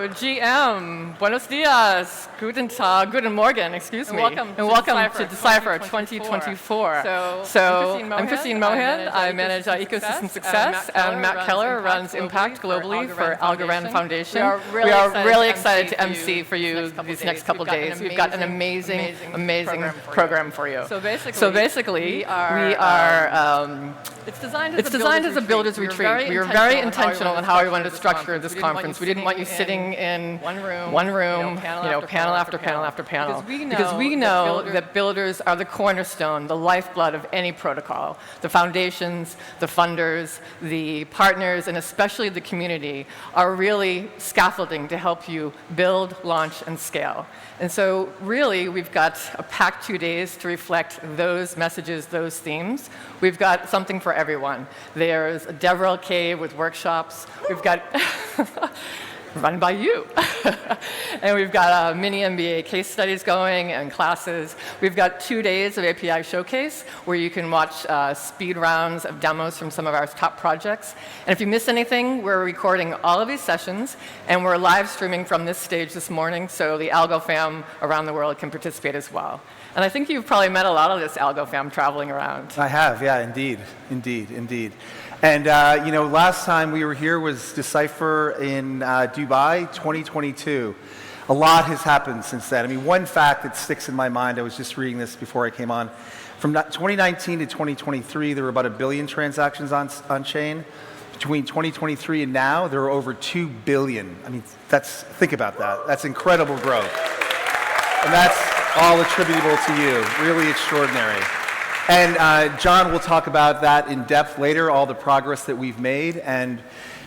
GM, buenos dias, guten Morgen, excuse me. And welcome to Decipher 2024. So I'm Christine Mohan, I manage ecosystem success, and Matt Keller runs impact globally for Algorand Foundation. We are really excited to MC for you these next couple days. We've got an amazing program for you. So basically, we are it's designed as a builder's retreat. We were very intentional in how we wanted to structure this conference. We didn't want you sitting in one room, panel after panel after panel. Because we know that builders are the cornerstone, the lifeblood of any protocol. The foundations, the funders, the partners, and especially the community are really scaffolding to help you build, launch, and scale. And so really, we've got a packed 2 days to reflect those messages, those themes. We've got something for everyone. There's a DevRel Cave with workshops. We've got run by you. And we've got mini MBA case studies going and classes. We've got 2 days of API Showcase where you can watch speed rounds of demos from some of our top projects. And if you miss anything, we're recording all of these sessions, and we're live streaming from this stage this morning, so the Algo fam around the world can participate as well. And I think you've probably met a lot of this Algo fam traveling around. I have, yeah, indeed. And last time we were here was Decipher in Dubai, 2022. A lot has happened since then. I mean, one fact that sticks in my mind, I was just reading this before I came on. From 2019 to 2023, there were about 1 billion transactions on chain. Between 2023 and now, there are over 2 billion. I mean, think about that. That's incredible growth. And that's all attributable to you. Really extraordinary. And John will talk about that in depth later, all the progress that we've made. And,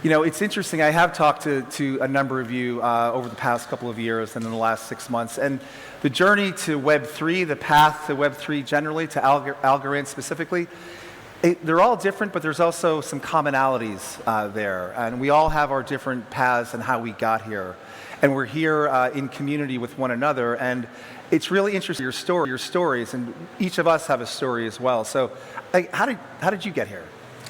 it's interesting. I have talked to a number of you over the past couple of years and in the last 6 months. And the journey to Web3, the path to Web3 generally, to Algorand specifically, they're all different, but there's also some commonalities there. And we all have our different paths and how we got here. And we're here in community with one another. And it's really interesting, your stories, and each of us have a story as well. So how did you get here?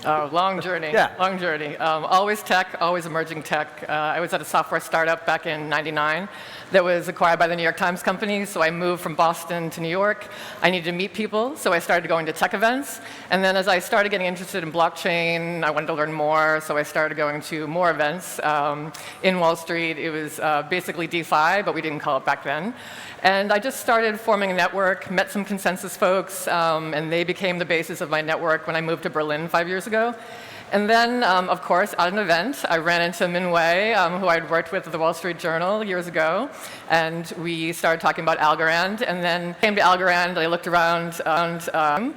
Oh, long journey. Yeah. Long journey. Always tech, always emerging tech. I was at a software startup back in '99 that was acquired by the New York Times company, so I moved from Boston to New York. I needed to meet people, so I started going to tech events. And then as I started getting interested in blockchain, I wanted to learn more, so I started going to more events. In Wall Street, it was basically DeFi, but we didn't call it back then. And I just started forming a network, met some consensus folks, and they became the basis of my network when I moved to Berlin 5 years ago. And then, of course, at an event, I ran into Min Wei, who I'd worked with at the Wall Street Journal years ago, and we started talking about Algorand. And then came to Algorand, I looked around, and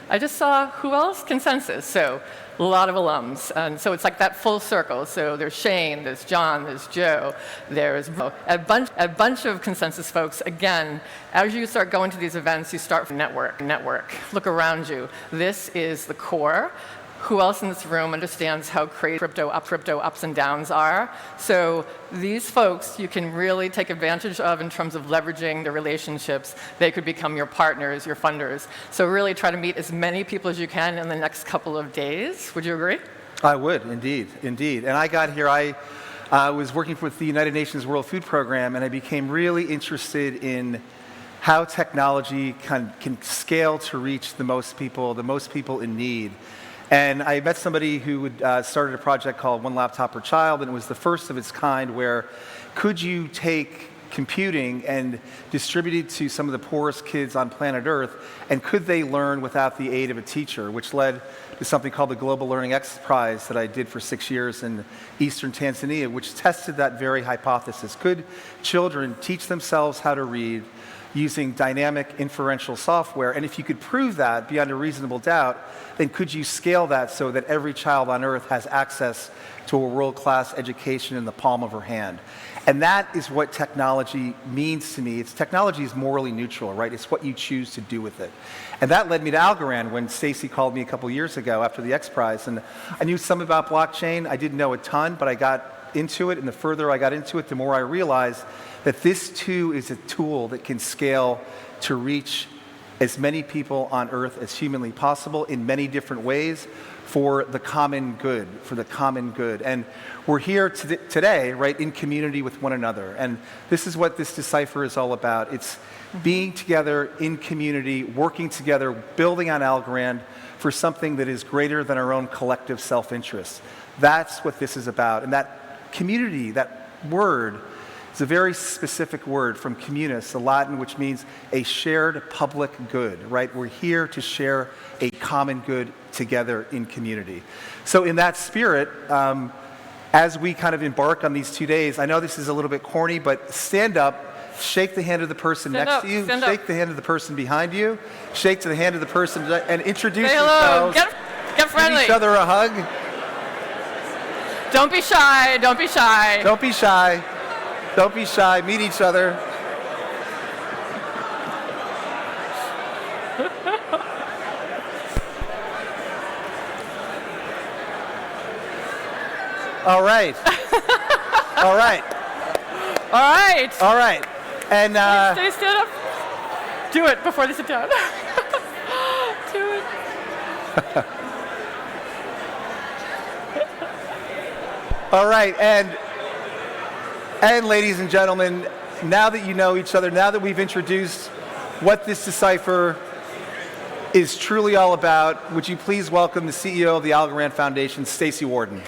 I just saw who else? Consensus. So a lot of alums. And so it's like that full circle. So there's Shane, there's John, there's Joe, there's a bunch of consensus folks. Again, as you start going to these events, you start from network. Look around you. This is the core. Who else in this room understands how crazy crypto ups and downs are? So these folks you can really take advantage of in terms of leveraging the relationships. They could become your partners, your funders. So really try to meet as many people as you can in the next couple of days. Would you agree? I would, indeed. And I got here, I was working with the United Nations World Food Program, and I became really interested in how technology can scale to reach the most people in need. And I met somebody who had started a project called One Laptop Per Child, and it was the first of its kind where could you take computing and distribute it to some of the poorest kids on planet Earth, and could they learn without the aid of a teacher, which led to something called the Global Learning X Prize that I did for 6 years in eastern Tanzania, which tested that very hypothesis. Could children teach themselves how to read using dynamic inferential software? And if you could prove that beyond a reasonable doubt, then could you scale that so that every child on Earth has access to a world-class education in the palm of her hand? And that is what technology means to me. Technology is morally neutral, right? It's what you choose to do with it. And that led me to Algorand when Stacy called me a couple years ago after the X Prize. And I knew some about blockchain. I didn't know a ton, but I got into it. And the further I got into it, the more I realized that this too is a tool that can scale to reach as many people on Earth as humanly possible in many different ways for the common good, And we're here today, right, in community with one another. And this is what this Decipher is all about. It's being together in community, working together, building on Algorand for something that is greater than our own collective self-interest. That's what this is about. And that community, that word, is a very specific word from communis, the Latin, which means a shared public good, right? We're here to share a common good together in community. So in that spirit, as we kind of embark on these 2 days, I know this is a little bit corny, but stand up, shake the hand of the person next to you, shake the hand of the person behind you, shake the hand of the person, and introduce yourselves. Get friendly. Give each other a hug. Don't be shy. Don't be shy. Don't be shy. Don't be shy. Meet each other. All right. All right. All right. All right. And Stand up. Do it before they sit down. Do it. all right. And ladies and gentlemen, now that you know each other, now that we've introduced what this Decipher is truly all about, would you please welcome the CEO of the Algorand Foundation, Stacey Warden.